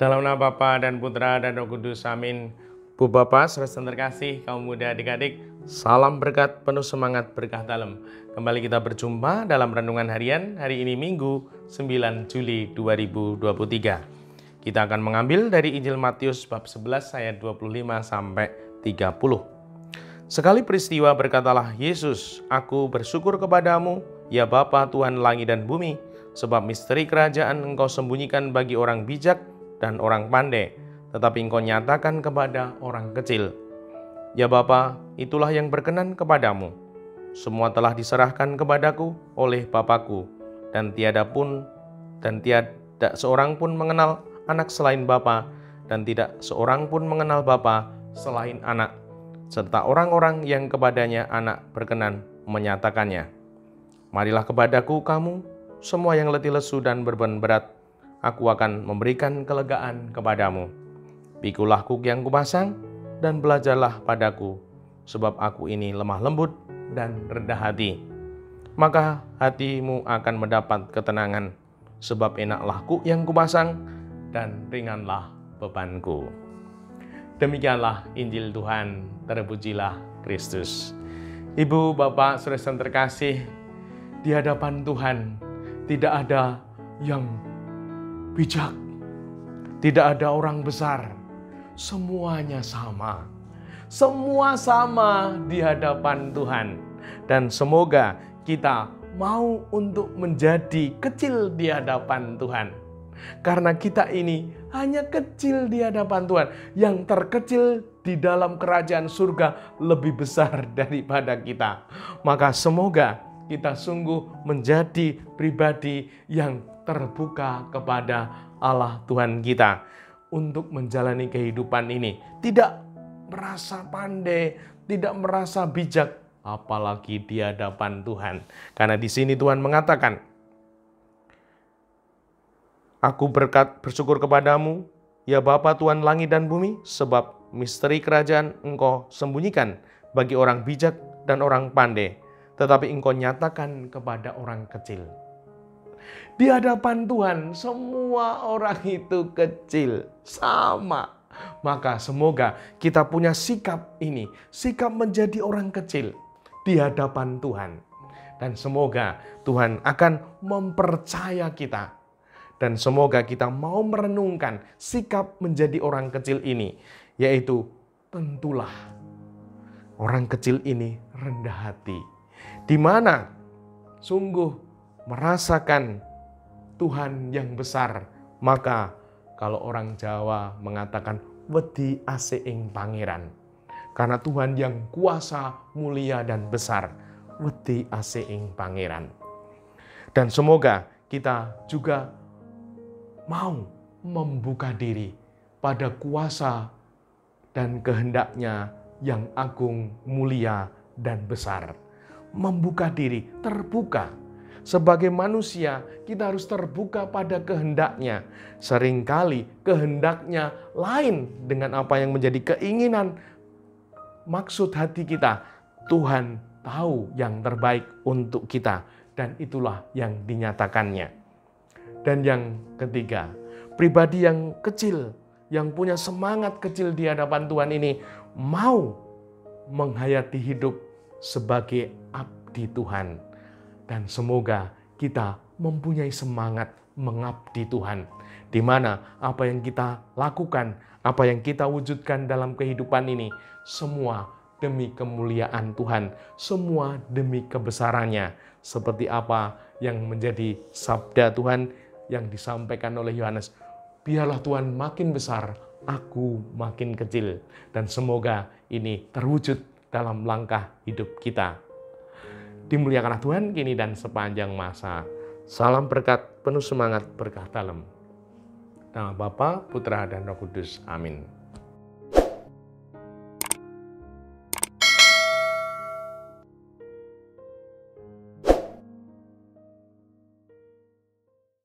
Dalam nama Bapa dan Putra dan Roh Kudus, amin. Bu Bapak, saudara terkasih, kaum muda, adik-adik, salam berkat, penuh semangat, berkah dalam. Kembali kita berjumpa dalam renungan harian hari ini Minggu 9 Juli 2023. Kita akan mengambil dari Injil Matius bab 11 ayat 25 sampai 30. Sekali peristiwa berkatalah Yesus, "Aku bersyukur kepadamu, ya Bapa Tuhan langit dan bumi, sebab misteri kerajaan Engkau sembunyikan bagi orang bijak dan orang pandai, tetapi Engkau nyatakan kepada orang kecil. Ya Bapa, itulah yang berkenan kepadamu. Semua telah diserahkan kepadaku oleh Bapakku, dan tiada seorang pun mengenal anak selain Bapa, dan tidak seorang pun mengenal Bapa selain anak, serta orang-orang yang kepadanya anak berkenan menyatakannya. Marilah kepadaku kamu, semua yang letih lesu dan beban berat, aku akan memberikan kelegaan kepadamu. Pikulah kuk yang kupasang, dan belajarlah padaku, sebab aku ini lemah lembut dan rendah hati. Maka hatimu akan mendapat ketenangan, sebab enaklah kuk yang kupasang, dan ringanlah bebanku." Demikianlah Injil Tuhan, terpujilah Kristus. Ibu, Bapak, saudara terkasih, di hadapan Tuhan tidak ada yang bijak, tidak ada orang besar, semuanya sama. Semua sama di hadapan Tuhan. Dan semoga kita mau untuk menjadi kecil di hadapan Tuhan. Karena kita ini hanya kecil di hadapan Tuhan. Yang terkecil di dalam kerajaan surga lebih besar daripada kita. Maka semoga kita sungguh menjadi pribadi yang terbuka kepada Allah Tuhan kita untuk menjalani kehidupan ini. Tidak merasa pandai, tidak merasa bijak, apalagi di hadapan Tuhan. Karena di sini Tuhan mengatakan, "Aku bersyukur kepadamu, ya Bapa Tuhan langit dan bumi, sebab misteri kerajaan Engkau sembunyikan bagi orang bijak dan orang pandai, tetapi Engkau nyatakan kepada orang kecil." Di hadapan Tuhan semua orang itu kecil, sama. Maka semoga kita punya sikap ini, sikap menjadi orang kecil di hadapan Tuhan. Dan semoga Tuhan akan mempercaya kita. Dan semoga kita mau merenungkan sikap menjadi orang kecil ini, yaitu tentulah orang kecil ini rendah hati, di mana sungguh merasakan Tuhan yang besar. Maka kalau orang Jawa mengatakan wedi ase ing pangeran, karena Tuhan yang kuasa, mulia dan besar, wedi ase ing pangeran. Dan semoga kita juga mau membuka diri pada kuasa dan kehendaknya yang agung, mulia dan besar. Membuka diri, terbuka. Sebagai manusia, kita harus terbuka pada kehendaknya. Seringkali kehendaknya lain dengan apa yang menjadi keinginan, maksud hati kita. Tuhan tahu yang terbaik untuk kita, dan itulah yang dinyatakannya. Dan yang ketiga, pribadi yang kecil, yang punya semangat kecil di hadapan Tuhan ini, mau menghayati hidup sebagai abdi Tuhan. Dan semoga kita mempunyai semangat mengabdi Tuhan, di mana apa yang kita lakukan, apa yang kita wujudkan dalam kehidupan ini, semua demi kemuliaan Tuhan, semua demi kebesarannya, seperti apa yang menjadi sabda Tuhan yang disampaikan oleh Yohanes, "Biarlah Tuhan makin besar, aku makin kecil." Dan semoga ini terwujud dalam langkah hidup kita. Dimuliakanlah Tuhan kini dan sepanjang masa. Salam berkat, penuh semangat, berkah dalam. Nama Bapa, Putra, dan Roh Kudus. Amin.